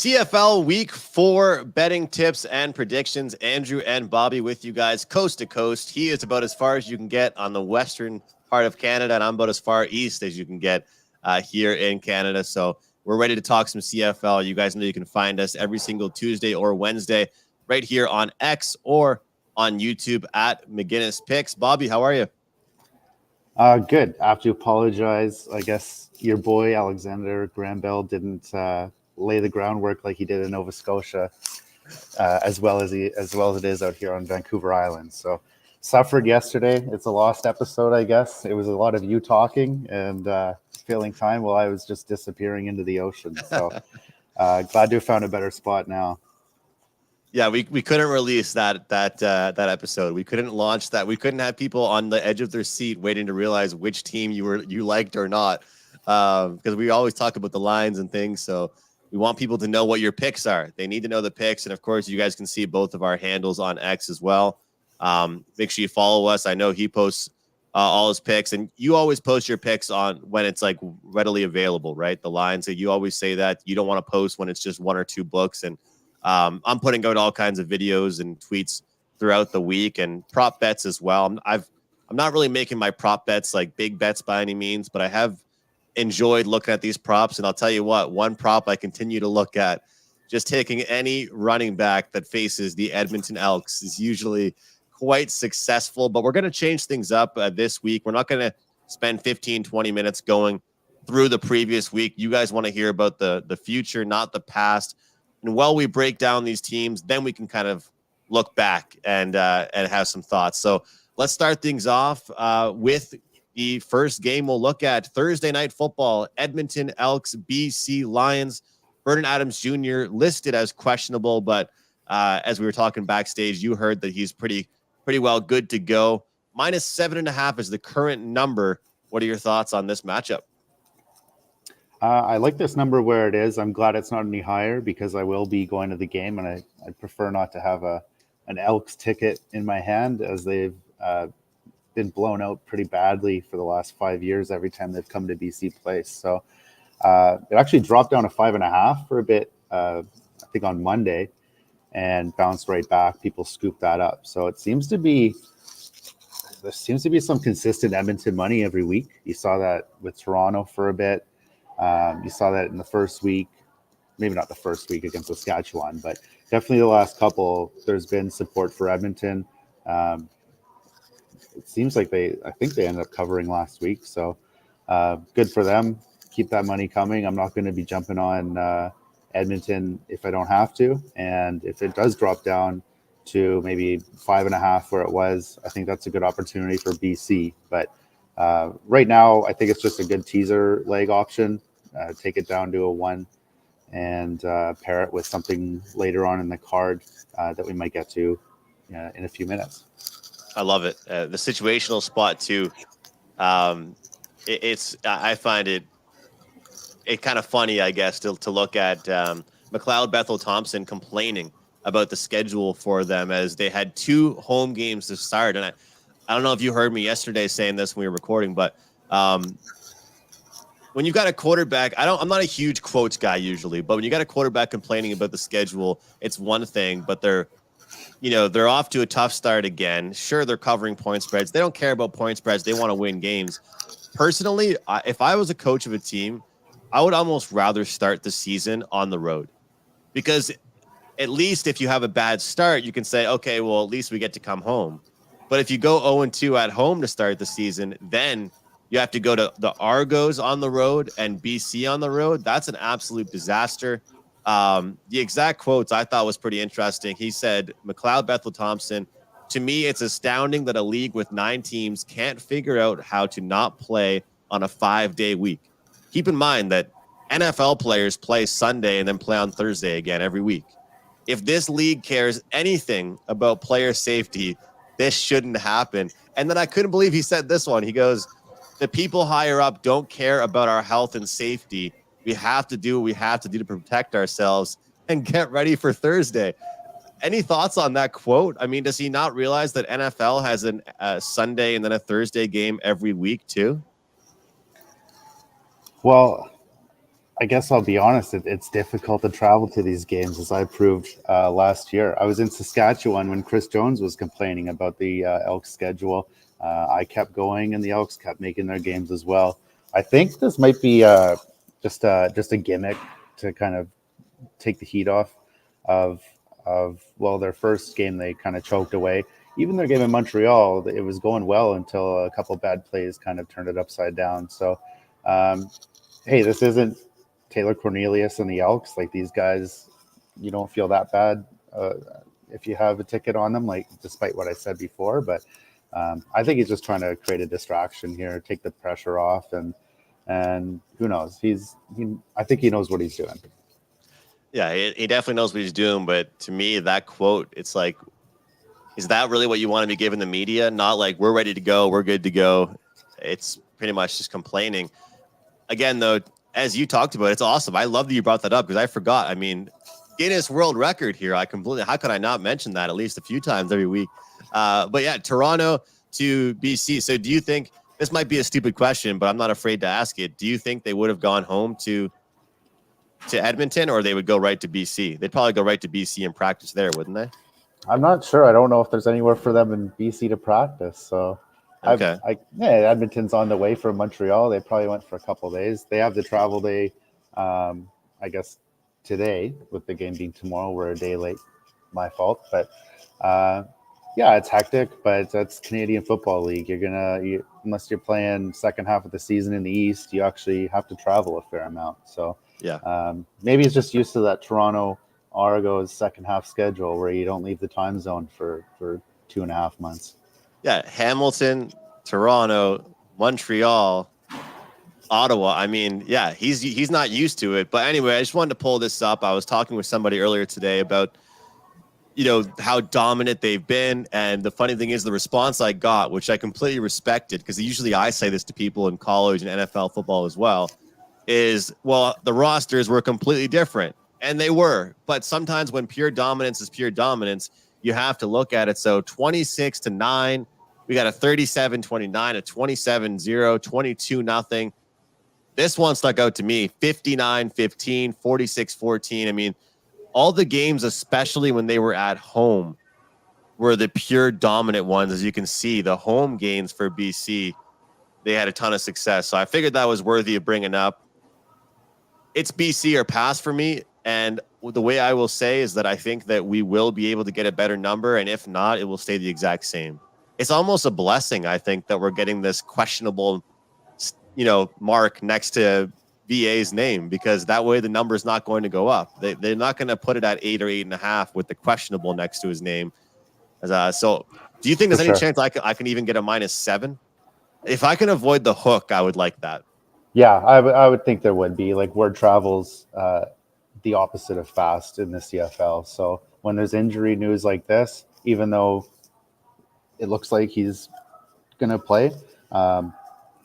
CFL Week 4 betting tips and predictions. Andrew and Bobby with you guys coast to coast. He is about as far as you can get on the western part of Canada, and I'm about as far east as you can get here in Canada. So we're ready to talk some CFL. You guys know you can find us every single Tuesday or Wednesday right here on X or on YouTube at McGinnis Picks. Bobby, how are you? Good. I have to apologize. I guess your boy Alexander Graham Bell didn't lay the groundwork like he did in Nova Scotia, as well as it is out here on Vancouver Island. So suffered yesterday. It's a lost episode, I guess. It was a lot of you talking and filling time while I was just disappearing into the ocean. So glad to have found a better spot now. Yeah, we couldn't release that episode. We couldn't launch that. We couldn't have people on the edge of their seat waiting to realize which team you liked or not, because we always talk about the lines and things. So we want people to know what your picks are. They need to know the picks, and of course, you guys can see both of our handles on X as well. Make sure you follow us. I know he posts all his picks, and you always post your picks on when it's like readily available, right? The lines. So you always say that you don't want to post when it's just one or two books and. I'm putting out all kinds of videos and tweets throughout the week and prop bets as well. I'm not really making my prop bets like big bets by any means, but I have enjoyed looking at these props. And I'll tell you what, one prop I continue to look at, just taking any running back that faces the Edmonton Elks is usually quite successful. But we're going to change things up this week. We're not going to spend 15, 20 minutes going through the previous week. You guys want to hear about the future, not the past. And while we break down these teams, then we can kind of look back and have some thoughts. So let's start things off with the first game we'll look at. Thursday Night Football, Edmonton Elks, BC Lions. Vernon Adams Jr. listed as questionable, but as we were talking backstage, you heard that he's pretty well good to go. -7.5 is the current number. What are your thoughts on this matchup? I like this number where it is. I'm glad it's not any higher because I will be going to the game, and I prefer not to have an Elks ticket in my hand, as they've been blown out pretty badly for the last 5 years every time they've come to BC Place. So it actually dropped down to 5.5 for a bit, I think on Monday, and bounced right back. People scooped that up. So there seems to be some consistent Edmonton money every week. You saw that with Toronto for a bit. You saw that in the first week, maybe not the first week against Saskatchewan, but definitely the last couple, there's been support for Edmonton. It seems like I think they ended up covering last week. So good for them. Keep that money coming. I'm not going to be jumping on Edmonton if I don't have to. And if it does drop down to maybe 5.5 where it was, I think that's a good opportunity for BC. But right now, I think it's just a good teaser leg option. Take it down to a 1 and pair it with something later on in the card that we might get to in a few minutes. I love it. The situational spot too. I find it kind of funny, I guess, to look at McLeod Bethel Thompson complaining about the schedule for them as they had 2 home games to start. And I don't know if you heard me yesterday saying this when we were recording, but when you've got a quarterback, I'm not a huge quotes guy usually, but when you got a quarterback complaining about the schedule, it's one thing, but they're off to a tough start again. Sure, they're covering point spreads. They don't care about point spreads. They want to win games. Personally, if I was a coach of a team, I would almost rather start the season on the road, because at least if you have a bad start, you can say, okay, well, at least we get to come home. But if you go 0-2 at home to start the season, then you have to go to the Argos on the road and BC on the road. That's an absolute disaster. The exact quotes I thought was pretty interesting. He said, McLeod Bethel Thompson, to me, it's astounding that a league with 9 teams can't figure out how to not play on a 5-day week. Keep in mind that NFL players play Sunday and then play on Thursday again every week. If this league cares anything about player safety, this shouldn't happen. And then I couldn't believe he said this one. He goes, the people higher up don't care about our health and safety. We have to do what we have to do to protect ourselves and get ready for Thursday. Any thoughts on that quote? I mean, does he not realize that NFL has a Sunday and then a Thursday game every week too? Well, I guess I'll be honest. It's difficult to travel to these games, as I proved last year. I was in Saskatchewan when Chris Jones was complaining about the Elks schedule. I kept going, and the Elks kept making their games as well. I think this might be just a gimmick to kind of take the heat off of their first game they kind of choked away. Even their game in Montreal, it was going well until a couple bad plays kind of turned it upside down. So, um, hey, this isn't Taylor Cornelius and the Elks. Like these guys, you don't feel that bad if you have a ticket on them. Like despite what I said before, but I think he's just trying to create a distraction here, take the pressure off, and who knows? I think he knows what he's doing. Yeah, he definitely knows what he's doing. But to me, that quote, it's like, is that really what you want to be giving the media? Not like we're ready to go, we're good to go. It's pretty much just complaining. Again, though, as you talked about, it's awesome. I love that you brought that up because I forgot. I mean, Guinness World Record here. How could I not mention that at least a few times every week? But yeah, Toronto to BC. So do you think, this might be a stupid question, but I'm not afraid to ask it. Do you think they would have gone home to Edmonton, or they would go right to BC? They'd probably go right to BC and practice there, wouldn't they? I'm not sure. I don't know if there's anywhere for them in BC to practice. So, Okay. Edmonton's on the way from Montreal. They probably went for a couple of days. They have the travel day, I guess, today with the game being tomorrow. We're a day late, my fault. But yeah, it's hectic. But that's Canadian Football League. Unless you're playing second half of the season in the East, you actually have to travel a fair amount. So Yeah. maybe it's just used to that Toronto Argos second half schedule where you don't leave the time zone for 2.5 months. Yeah. Hamilton, Toronto, Montreal, Ottawa. I mean, yeah, he's not used to it. But anyway, I just wanted to pull this up. I was talking with somebody earlier today about, how dominant they've been. And the funny thing is the response I got, which I completely respected, because usually I say this to people in college and NFL football as well, is, well, the rosters were completely different. And they were. But sometimes when pure dominance is pure dominance, you have to look at it. So 26-9, we got a 37-29, a 27-0, 22-0. This one stuck out to me, 59-15, 46-14. I mean, all the games, especially when they were at home, were the pure dominant ones. As you can see, the home games for BC, they had a ton of success. So I figured that was worthy of bringing up. It's BC or pass for me. And the way I will say is that I think that we will be able to get a better number. And if not, it will stay the exact same. It's almost a blessing, I think, that we're getting this questionable, mark next to VA's name, because that way the number is not going to go up. They're not going to put it at 8 or 8.5 with the questionable next to his name. So do you think there's any chance I can even get a -7? If I can avoid the hook, I would like that. Yeah, I would think there would be. Like word travels the opposite of fast in the CFL. So when there's injury news like this, even though it looks like he's going to play,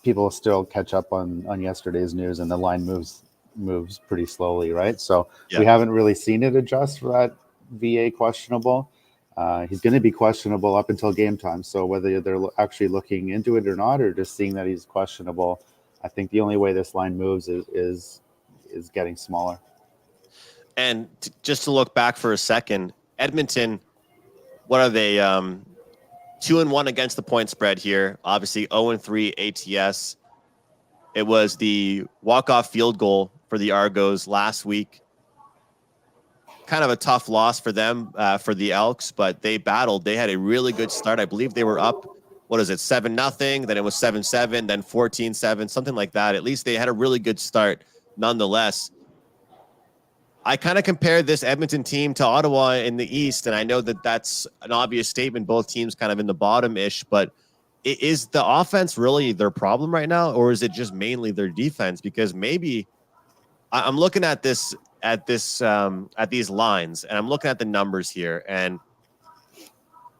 people still catch up on yesterday's news, and the line moves pretty slowly, right? So we haven't really seen it adjust for that VA questionable. He's going to be questionable up until game time. So whether they're actually looking into it or not, or just seeing that he's questionable, I think the only way this line moves is getting smaller. And just to look back for a second, Edmonton, what are they? 2-1 against the point spread here. Obviously 0-3 ATS. It was the walk-off field goal for the Argos last week. Kind of a tough loss for them, for the Elks, but they battled. They had a really good start. I believe they were up, 7-0, then it was 7-7, then 14-7, something like that. At least they had a really good start nonetheless. I kind of compared this Edmonton team to Ottawa in the East, and I know that that's an obvious statement. Both teams kind of in the bottom-ish, but is the offense really their problem right now, or is it just mainly their defense? Because maybe I'm looking at these lines, and I'm looking at the numbers here, and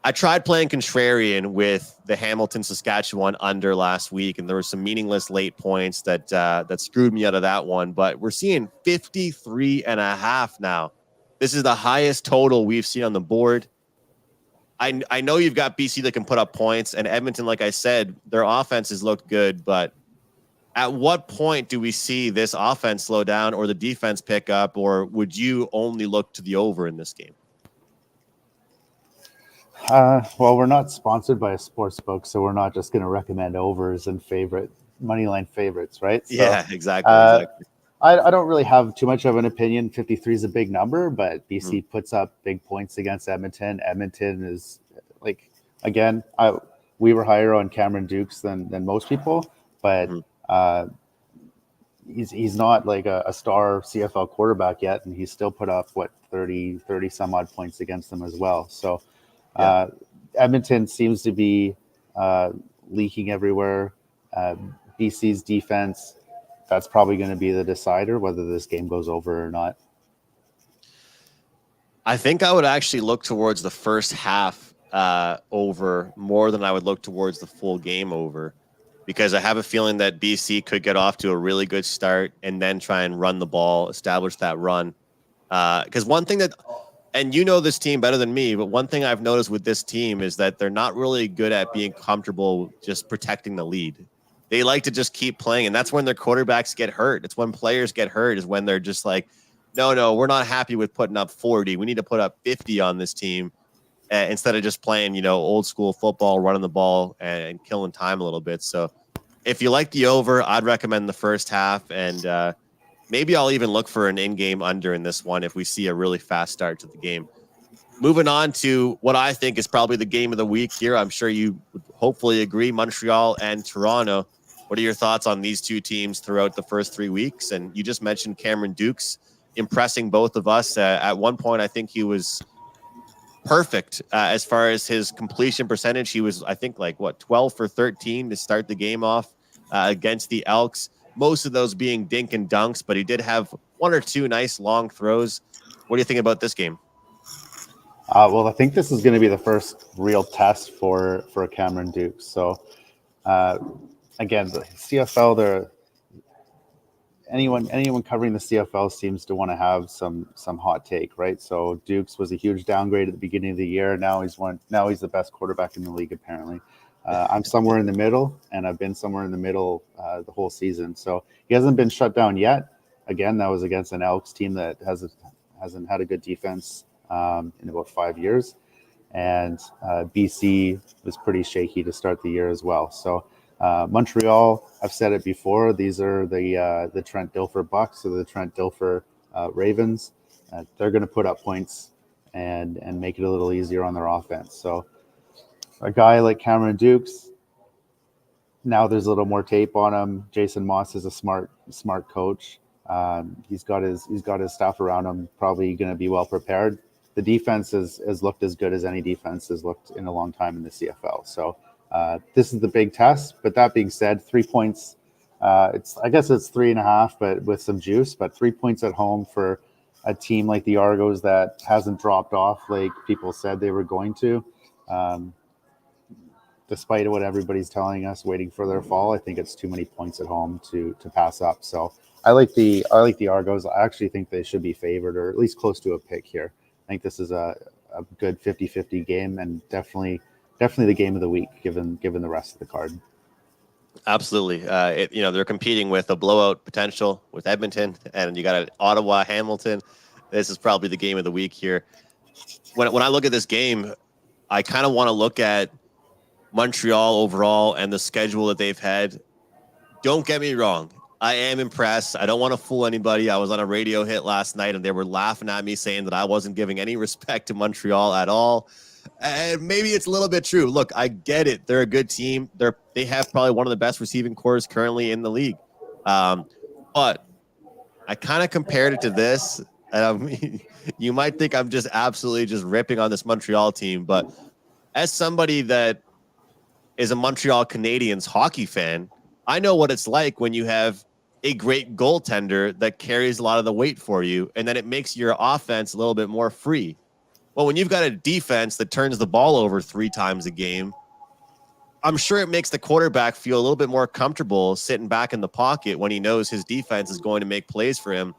I tried playing contrarian with the Hamilton Saskatchewan under last week, and there were some meaningless late points that screwed me out of that one. But we're seeing 53.5 now. This is the highest total we've seen on the board. I know you've got BC that can put up points, and Edmonton, like I said, their offense has looked good, but At what point do we see this offense slow down or the defense pick up, or would you only look to the over in this game? Well, we're not sponsored by a sports book, so we're not just going to recommend overs and favorite moneyline favorites, right? So, Yeah, exactly. I don't really have too much of an opinion. 53 is a big number, but BC Mm-hmm. puts up big points against Edmonton. Edmonton is like, again, we were higher on Cameron Dukes than most people, but Mm-hmm. he's not like a star CFL quarterback yet, and he's still put up what 30 some odd points against them as well. So Yeah. Edmonton seems to be leaking everywhere. BC's defense, that's probably going to be the decider whether this game goes over or not. I think I would actually look towards the first half over more than I would look towards the full game over, because I have a feeling that BC could get off to a really good start and then try and run the ball, establish that run. Because one thing that, and you know this team better than me, but one thing I've noticed with this team is that they're not really good at being comfortable just protecting the lead. They like to just keep playing, and that's when their quarterbacks get hurt. It's when players get hurt is when they're just like, no, we're not happy with putting up 40. We need to put up 50 on this team instead of just playing, old school football, running the ball and killing time a little bit. So if you like the over, I'd recommend the first half, and maybe I'll even look for an in-game under in this one if we see a really fast start to the game. Moving on to what I think is probably the game of the week here. I'm sure you would hopefully agree, Montreal and Toronto. What are your thoughts on these two teams throughout the first 3 weeks? And you just mentioned Cameron Dukes impressing both of us. At one point, I think he was perfect as far as his completion percentage. He was, I think, 12 for 13 to start the game off against the Elks. Most of those being dink and dunks, but he did have one or two nice long throws. What do you think about this game? Well, I think this is going to be the first real test for Cameron Dukes. So, again, the CFL, anyone covering the CFL seems to want to have some hot take, right? So Dukes was a huge downgrade at the beginning of the year. Now he's the best quarterback in the league, apparently. I'm somewhere in the middle, and I've been somewhere in the middle the whole season. So he hasn't been shut down yet. Again, that was against an Elks team that hasn't had a good defense in about 5 years. And BC was pretty shaky to start the year as well. So Montreal, I've said it before, these are the Trent Dilfer Bucks or the Trent Dilfer Ravens. They're going to put up points and make it a little easier on their offense. So a guy like Cameron Dukes, now there's a little more tape on him. Jason Moss is a smart coach. He's got his staff around him, probably going to be well prepared. The defense has looked as good as any defense has looked in a long time in the CFL. So this is the big test. But that being said, 3 points. I guess it's 3.5, but with some juice. But 3 points at home for a team like the Argos that hasn't dropped off like people said they were going to. Despite what everybody's telling us, waiting for their fall, I think it's too many points at home to pass up. So I like the Argos. I actually think they should be favored or at least close to a pick here. I think this is a good 50-50 game and definitely the game of the week given the rest of the card. Absolutely. They're competing with a blowout potential with Edmonton, and you got an Ottawa Hamilton. This is probably the game of the week here. When I look at this game, I kind of want to look at Montreal overall and the schedule that they've had. Don't get me wrong. I am impressed. I don't want to fool anybody. I was on a radio hit last night and they were laughing at me saying that I wasn't giving any respect to Montreal at all. And maybe it's a little bit true. Look, I get it. They're a good team. They have probably one of the best receiving cores currently in the league. But I kind of compared it to this. You might think I'm just absolutely just ripping on this Montreal team, but as somebody that is a Montreal Canadiens hockey fan, I know what it's like when you have a great goaltender that carries a lot of the weight for you, and then it makes your offense a little bit more free. Well, when you've got a defense that turns the ball over 3 times a game, I'm sure it makes the quarterback feel a little bit more comfortable sitting back in the pocket when he knows his defense is going to make plays for him.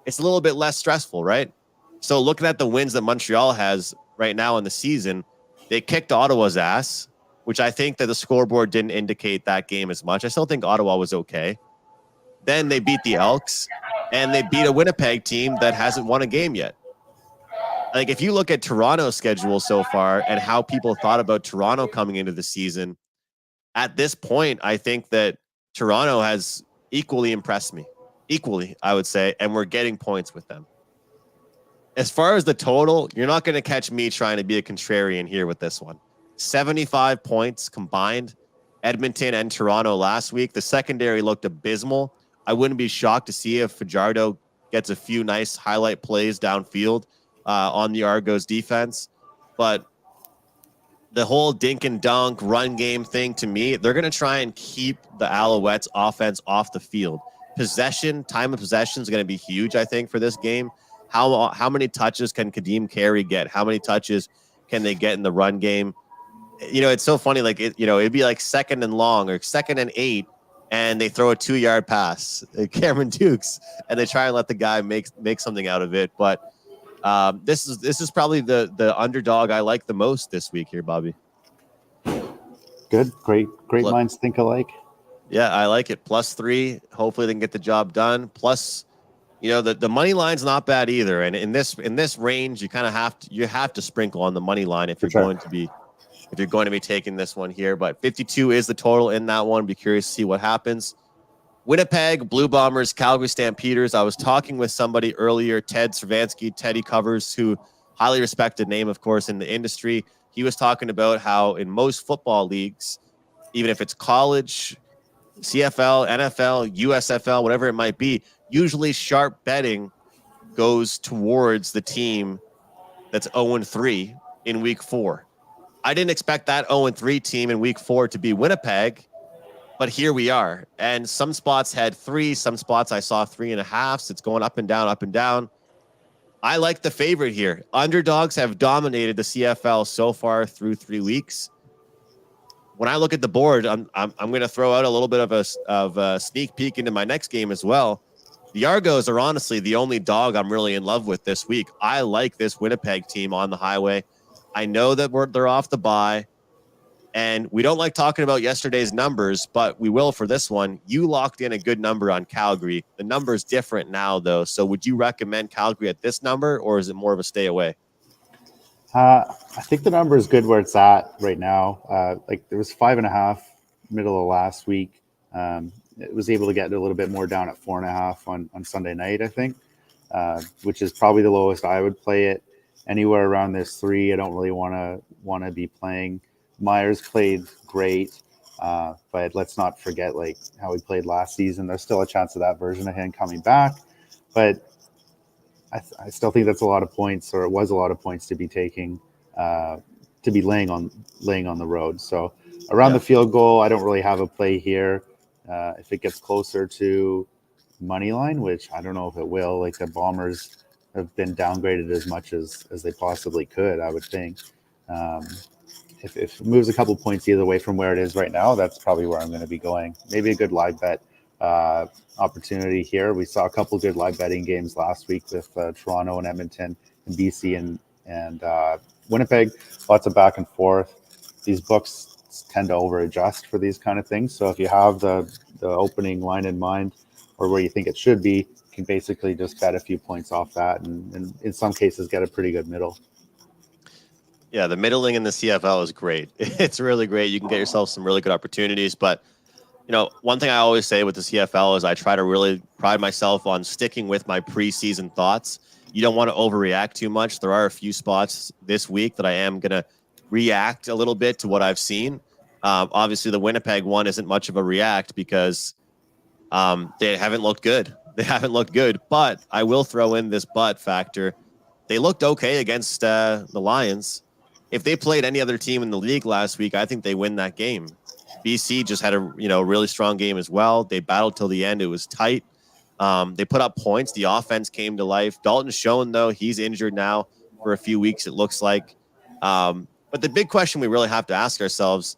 It's a little bit less stressful, right? So looking at the wins that Montreal has right now in the season, they kicked Ottawa's ass, which I think that the scoreboard didn't indicate that game as much. I still think Ottawa was okay. then they beat the Elks, and they beat a Winnipeg team that hasn't won a game yet. Like, if you look at Toronto's schedule so far and how people thought about Toronto coming into the season, at this point, I think that Toronto has equally impressed me. Equally, I would say, and we're getting points with them. As far as the total, you're not going to catch me trying to be a contrarian here with this one. 75 points combined, Edmonton and Toronto last week. The secondary looked abysmal. I wouldn't be shocked to see if Fajardo gets a few nice highlight plays downfield on the Argos defense. But the whole dink and dunk run game thing, to me, they're going to try and keep the Alouettes offense off the field. Time of possession is going to be huge, I think, for this game. How many touches can Kadeem Carey get? How many touches can they get in the run game? You know, it's so funny. Like, it'd be like 2nd and long or 2nd and 8, and they throw a 2-yard pass, Cameron Dukes, and they try and let the guy make something out of it. But this is probably the underdog I like the most this week here, Bobby. Good, great minds think alike. Yeah, I like it. +3. Hopefully they can get the job done. Plus, the money line's not bad either. And in this range, you kind of have to sprinkle on the money line if you're going to be taking this one here. But 52 is the total in that one. Be curious to see what happens. Winnipeg Blue Bombers, Calgary Stampeders. I was talking with somebody earlier, Ted Cervansky, Teddy Covers, who highly respected name, of course, in the industry. He was talking about how in most football leagues, even if it's college, CFL, NFL, USFL, whatever it might be, usually sharp betting goes towards the team that's 0-3 in week 4. I didn't expect that 0-3 team in week 4 to be Winnipeg, but here we are. And some spots had 3, some spots I saw 3.5. So it's going up and down, up and down. I like the favorite here. Underdogs have dominated the CFL so far through 3 weeks. When I look at the board, I'm going to throw out a little bit of a sneak peek into my next game as well. The Argos are honestly the only dog I'm really in love with this week. I like this Winnipeg team on the highway. I know that they're off the bye, and we don't like talking about yesterday's numbers, but we will for this one. You locked in a good number on Calgary. The number is different now, though. So would you recommend Calgary at this number, or is it more of a stay away? I think the number is good where it's at right now. There was 5.5 middle of last week. It was able to get a little bit more down at 4.5 on Sunday night, I think, which is probably the lowest I would play it. Anywhere around this 3, I don't really want to be playing. Myers played great, but let's not forget how he played last season. There's still a chance of that version of him coming back, but I still think that's a lot of points, or it was a lot of points to be taking, to be laying on the road. So around the field goal, I don't really have a play here. If it gets closer to money line, which I don't know if it will, the Bombers have been downgraded as much as they possibly could, I would think. If it moves a couple points either way from where it is right now, that's probably where I'm going to be going. Maybe a good live bet opportunity here. We saw a couple good live betting games last week with Toronto and Edmonton and BC and Winnipeg. Lots of back and forth. These books tend to over adjust for these kind of things. So if you have the opening line in mind, or where you think it should be, you can basically just bet a few points off that, and in some cases get a pretty good middle. Yeah, the middling in the CFL is great. It's really great. You can get yourself some really good opportunities. But, one thing I always say with the CFL is I try to really pride myself on sticking with my preseason thoughts. You don't want to overreact too much. There are a few spots this week that I am going to react a little bit to what I've seen. Obviously, the Winnipeg one isn't much of a react because they haven't looked good. But I will throw in this but factor. They looked okay against the Lions. If they played any other team in the league last week, I think they win that game. BC just had a really strong game as well. They battled till the end. It was tight. They put up points. The offense came to life. Dalton Schoen, though, he's injured now for a few weeks, it looks like. But the big question we really have to ask ourselves,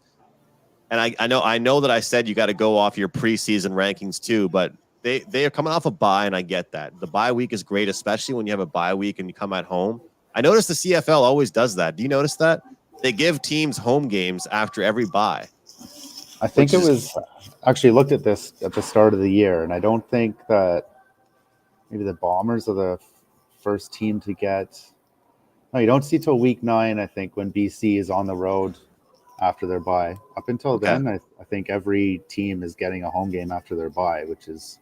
and I know that I said you got to go off your preseason rankings too, but they are coming off a bye, and I get that. The bye week is great, especially when you have a bye week and you come at home. I noticed the CFL always does that. Do you notice that? They give teams home games after every bye. I think which it is was actually looked at this at the start of the year, and I don't think that maybe the Bombers are the first team to get. No, you don't see till week 9, I think, when BC is on the road after their bye. Up until okay. then, I think every team is getting a home game after their bye, which is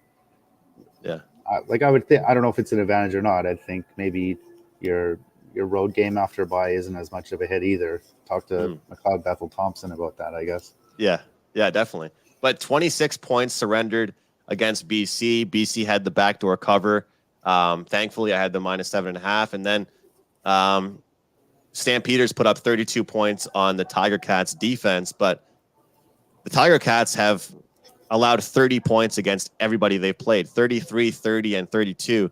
Yeah. like I would think. I don't know if it's an advantage or not. I think maybe your your road game after bye isn't as much of a hit either. Talk to Mm. McLeod Bethel Thompson about that, I guess. Yeah. Yeah, definitely. But 26 points surrendered against BC. BC had the backdoor cover. Thankfully, I had the -7.5. And then um, Stampeders put up 32 points on the Tiger Cats defense. But the Tiger Cats have allowed 30 points against everybody they've played 33, 30, and 32,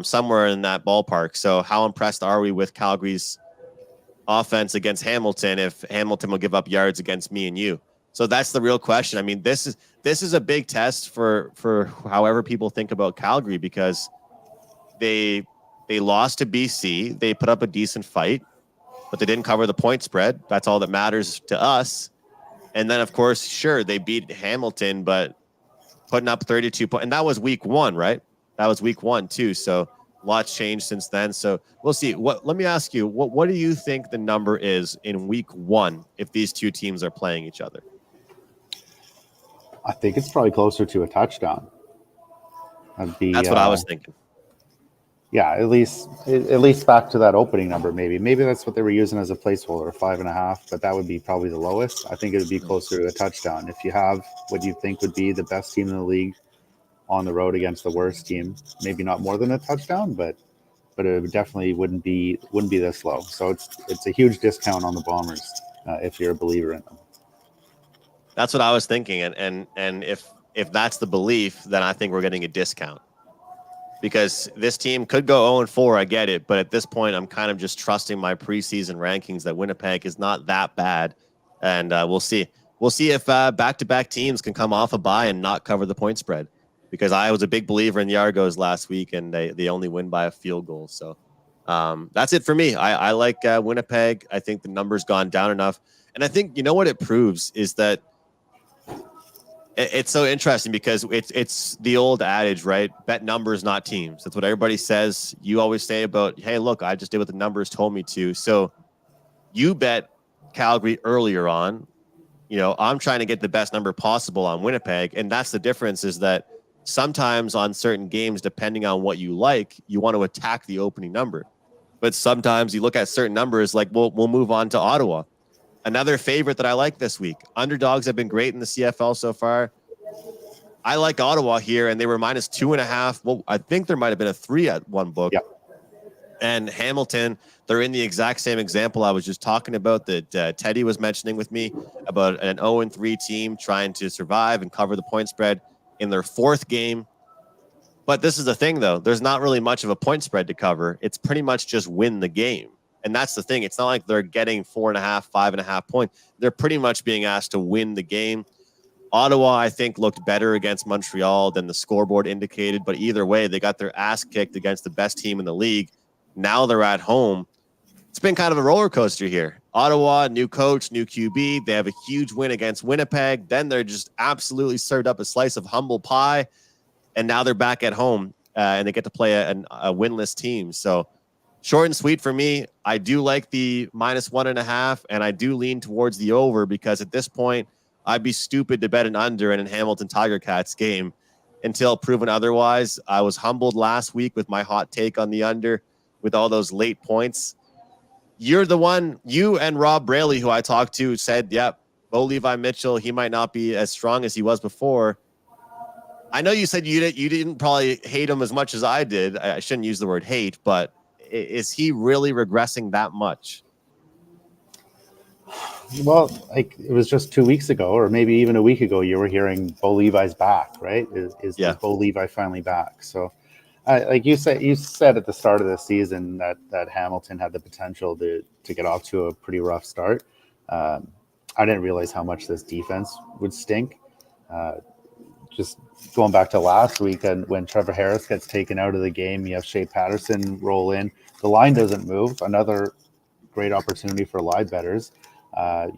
somewhere in that ballpark. So, how impressed are we with Calgary's offense against Hamilton if Hamilton will give up yards against me and you? So that's the real question. I mean, this is a big test for however people think about Calgary, because they they lost to BC. They put up a decent fight, but they didn't cover the point spread. That's all that matters to us. And then, of course, sure, they beat Hamilton, but putting up 32 points. And that was week 1, right? That was week 1, too. So lots changed since then. So we'll see. Let me ask you, what do you think the number is in week 1 if these two teams are playing each other? I think it's probably closer to a touchdown. That'd be That's what I was thinking. yeah, at least back to that opening number. Maybe that's what they were using as a placeholder, 5.5. But that would be probably the lowest. I think it would be closer to a touchdown if you have what you think would be the best team in the league on the road against the worst team. Maybe not more than a touchdown, but it definitely wouldn't be this low. So it's a huge discount on the Bombers if you're a believer in them. That's what I was thinking. And if that's the belief, then I think we're getting a discount, because this team could go 0-4. I get it. But at this point, I'm kind of just trusting my preseason rankings that Winnipeg is not that bad. And we'll see. We'll see if back-to-back teams can come off a bye and not cover the point spread, because I was a big believer in the Argos last week, and they only win by a field goal. So that's it for me. I like Winnipeg. I think the number's gone down enough. And I think, you know what it proves is that it's so interesting, because it's the old adage, right? Bet numbers, not teams. That's what everybody says. You always say about, hey, look, I just did what the numbers told me to. So you bet Calgary earlier on. I'm trying to get the best number possible on Winnipeg. And that's the difference, is that sometimes on certain games, depending on what you like, you want to attack the opening number. But sometimes you look at certain numbers, like we'll move on to Ottawa. Another favorite that I like this week. Underdogs have been great in the CFL so far. I like Ottawa here, and they were -2.5. Well, I think there might have been a 3 at one book. Yep. And Hamilton, they're in the exact same example I was just talking about that Teddy was mentioning with me about an 0-3 team trying to survive and cover the point spread in their 4th game. But this is the thing, though. There's not really much of a point spread to cover. It's pretty much just win the game. And that's the thing. It's not like they're getting 4.5, 5.5 points. They're pretty much being asked to win the game. Ottawa, I think, looked better against Montreal than the scoreboard indicated. But either way, they got their ass kicked against the best team in the league. Now they're at home. It's been kind of a roller coaster here. Ottawa, new coach, new QB. They have a huge win against Winnipeg. Then they're just absolutely served up a slice of humble pie. And now they're back at home, and they get to play a winless team. So short and sweet for me. I do like the -1.5, and I do lean towards the over, because at this point, I'd be stupid to bet an under in a Hamilton Tiger Cats game until proven otherwise. I was humbled last week with my hot take on the under with all those late points. You're the one, you and Rob Braley, who I talked to, said, yep, Bo Levi Mitchell, he might not be as strong as he was before. I know you said you didn't probably hate him as much as I did. I shouldn't use the word hate, but is he really regressing that much? Well, like it was just 2 weeks ago, or maybe even a week ago, you were hearing Bo Levi's back, right? Is Bo Levi finally back? So, like you said at the start of the season that Hamilton had the potential to get off to a pretty rough start. I didn't realize how much this defense would stink. Just going back to last week, and when Trevor Harris gets taken out of the game, you have Shea Patterson roll in. The line doesn't move. Another great opportunity for live bettors.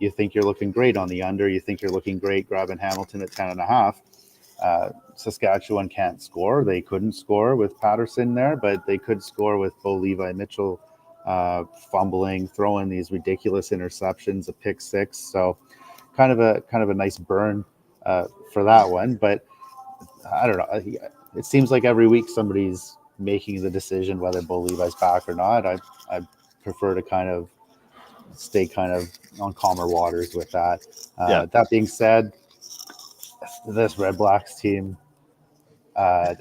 You think you're looking great on the under. You think you're looking great grabbing Hamilton at 10.5. Saskatchewan can't score. They couldn't score with Patterson there, but they could score with Bo Levi Mitchell fumbling, throwing these ridiculous interceptions, a pick six. So kind of a nice burn for that one. But I don't know. It seems like every week somebody's making the decision whether Bo Levi's back or not. I prefer to kind of stay kind of on calmer waters with that. Yeah. That being said, this Red Blacks team, uh,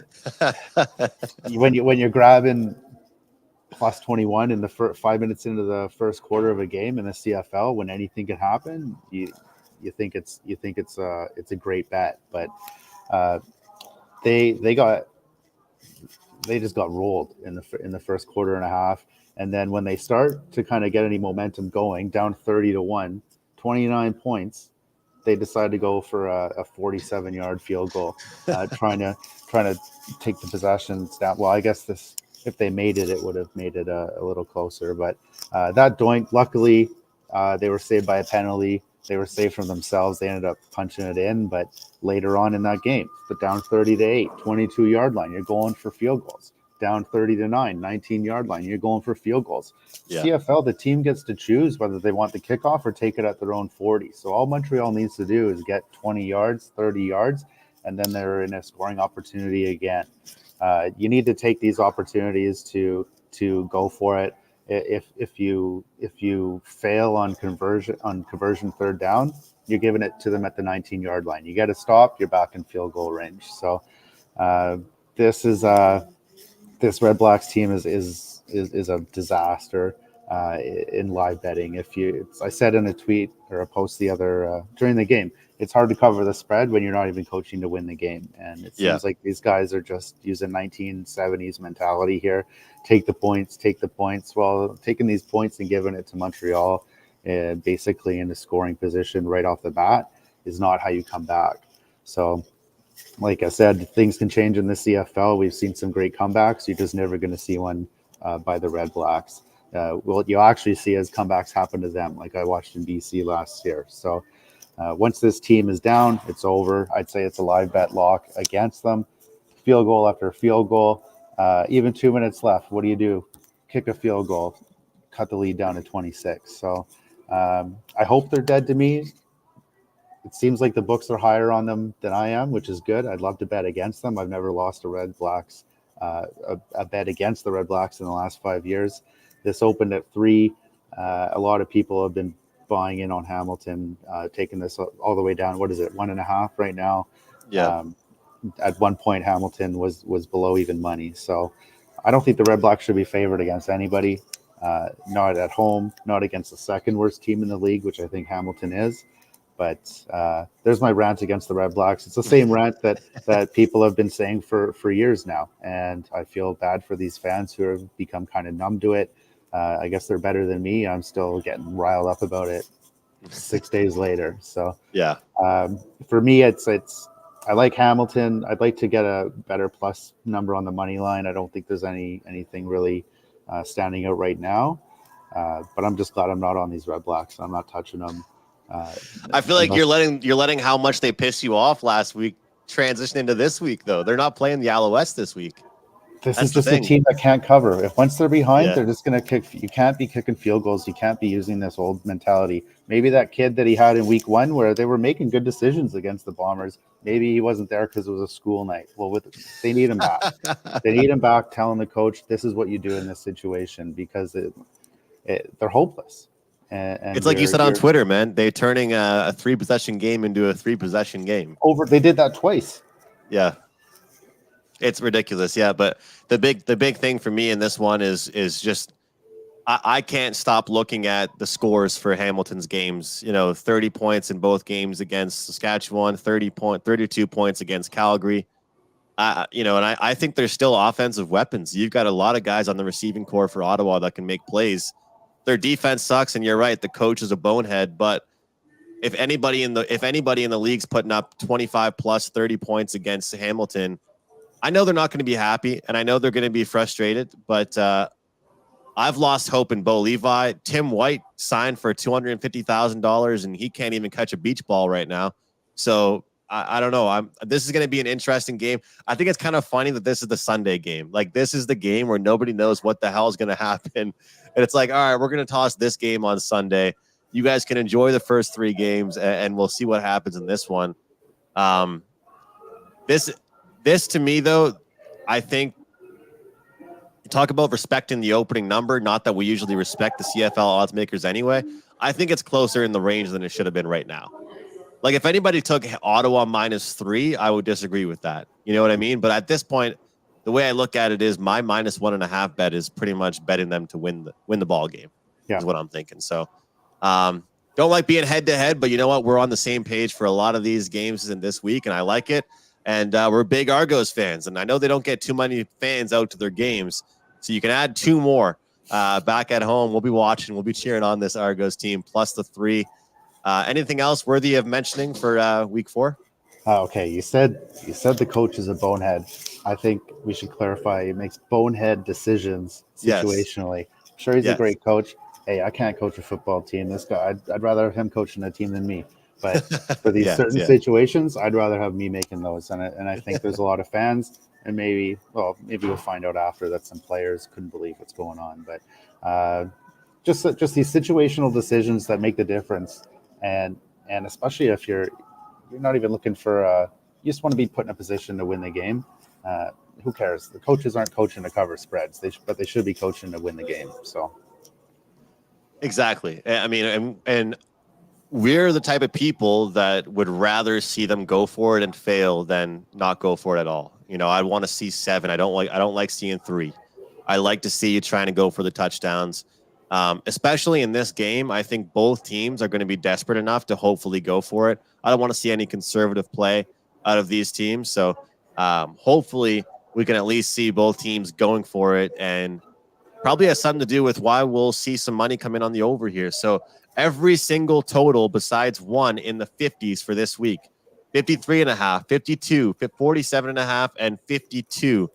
when you're grabbing plus 21 in the 5 minutes into the first quarter of a game in the CFL, when anything can happen, you think it's a great bet. But uh, they just got rolled in the first quarter and a half. And then when they start to kind of get any momentum going, down 30-1, 29 points, they decide to go for a 47-yard field goal, trying to take the possessions down. Well, I guess if they made it, it would have made it a little closer. But that doink, luckily, they were saved by a penalty. They were saved from themselves. They ended up punching it in. But later on in that game, but down 30-8, 22-yard line, you're going for field goals. Down 30-9, 19-yard line, you're going for field goals. Yeah. CFL, the team gets to choose whether they want the kickoff or take it at their own 40. So all Montreal needs to do is get 20 yards, 30 yards, and then they're in a scoring opportunity again. You need to take these opportunities to go for it. If you fail on conversion third down, you're giving it to them at the 19-yard line. You get a stop, you're back in field goal range. So this Red Blacks team is a disaster in live betting. I said in a tweet or a post the other during the game, it's hard to cover the spread when you're not even coaching to win the game. And it seems like these guys are just using 1970s mentality here. Take the points. Well, taking these points and giving it to Montreal, basically in a scoring position right off the bat, is not how you come back. So, like I said, things can change in the CFL. We've seen some great comebacks. You're just never going to see one by the Red Blacks. What you'll actually see as comebacks happen to them, like I watched in BC last year. So once this team is down, it's over. I'd say it's a live bet lock against them. Field goal after field goal. Even 2 minutes left. What do? Kick a field goal, cut the lead down to 26. So I hope they're dead to me. It seems like the books are higher on them than I am, which is good. I'd love to bet against them. I've never lost a Red Blacks, a bet against the Red Blacks in the last 5 years. This opened at 3. A lot of people have been buying in on Hamilton, taking this all the way down. What is it, 1.5 right now? Yeah. At one point, Hamilton was below even money. So I don't think the Red Blacks should be favored against anybody. Not at home, not against the second worst team in the league, which I think Hamilton is. But there's my rant against the Red Blacks. It's the same rant that people have been saying for years now. And I feel bad for these fans who have become kind of numb to it. I guess they're better than me. I'm still getting riled up about it 6 days later. So Yeah. For me, it's I like Hamilton. I'd like to get a better plus number on the money line. I don't think there's anything really standing out right now. But I'm just glad I'm not on these Red Blacks. I'm not touching them. I feel like you're letting how much they piss you off last week transition into this week, though. They're not playing the Alouettes this week. This is just a team that can't cover. If once they're behind, they're just going to kick. You can't be kicking field goals. You can't be using this old mentality. Maybe that kid that he had in week 1 where they were making good decisions against the Bombers, maybe he wasn't there because it was a school night. Well, they need him back. They need him back telling the coach, this is what you do in this situation, because they're hopeless. And it's like you said on Twitter, man. They're turning a 3-possession game into a 3-possession game. They did that twice. Yeah. It's ridiculous. Yeah. But the big thing for me in this one is just I can't stop looking at the scores for Hamilton's games. 30 points in both games against Saskatchewan, 32 points against Calgary. And I think there's still offensive weapons. You've got a lot of guys on the receiving core for Ottawa that can make plays. Their defense sucks, and you're right. The coach is a bonehead, but if anybody in the league's putting up 25 plus 30 points against Hamilton, I know they're not going to be happy, and I know they're going to be frustrated. But I've lost hope in Bo Levi. Tim White signed for $250,000, and he can't even catch a beach ball right now. So I don't know. This is going to be an interesting game. I think it's kind of funny that this is the Sunday game. Like, this is the game where nobody knows what the hell is going to happen. And it's like, all right, we're going to toss this game on Sunday. You guys can enjoy the first 3 games, and we'll see what happens in this one. This to me, though, I think, talk about respecting the opening number. Not that we usually respect the CFL odds makers anyway. I think it's closer in the range than it should have been right now. Like, if anybody took Ottawa -3, I would disagree with that. You know what I mean? But at this point, the way I look at it is my -1.5 bet is pretty much betting them to win the ball game. Yeah. Is what I'm thinking. So, don't like being head to head, but you know what? We're on the same page for a lot of these games in this week, and I like it. And we're big Argos fans, and I know they don't get too many fans out to their games, so you can add 2 more back at home. We'll be watching. We'll be cheering on this Argos team plus the 3. Anything else worthy of mentioning for week 4? Okay, you said the coach is a bonehead. I think we should clarify he makes bonehead decisions situationally. Yes. I'm sure he's a great coach. Hey, I can't coach a football team. This guy, I'd rather have him coaching a team than me. But for these certain situations, I'd rather have me making those. And I think there's a lot of fans, and maybe we'll find out after that some players couldn't believe what's going on. But just these situational decisions that make the difference. And especially if you're not even looking for you just want to be put in a position to win the game. Who cares? The coaches aren't coaching to cover spreads, but they should be coaching to win the game. So exactly. I mean, and we're the type of people that would rather see them go for it and fail than not go for it at all. You know, I want to see 7. I don't like seeing 3. I like to see you trying to go for the touchdowns. Especially in this game, I think both teams are going to be desperate enough to hopefully go for it. I don't want to see any conservative play out of these teams. So hopefully we can at least see both teams going for it, and probably has something to do with why we'll see some money come in on the over here. So every single total besides one in the 50s for this week: 53.5, 52, 47.5, and 52.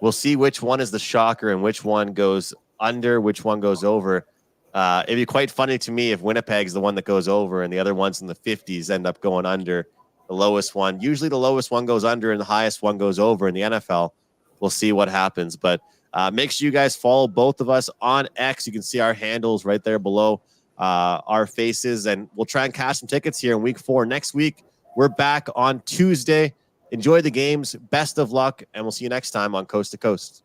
We'll see which one is the shocker and which one goes under, which one goes over. It'd be quite funny to me if Winnipeg's the one that goes over and the other ones in the 50s end up going under. The lowest one, usually the lowest one goes under and the highest one goes over in the NFL. We'll see what happens. But make sure you guys follow both of us on X. You can see our handles right there below our faces, and we'll try and cash some tickets here in week 4. Next week, we're back on Tuesday. Enjoy the games. Best of luck, and we'll see you next time on Coast to Coast.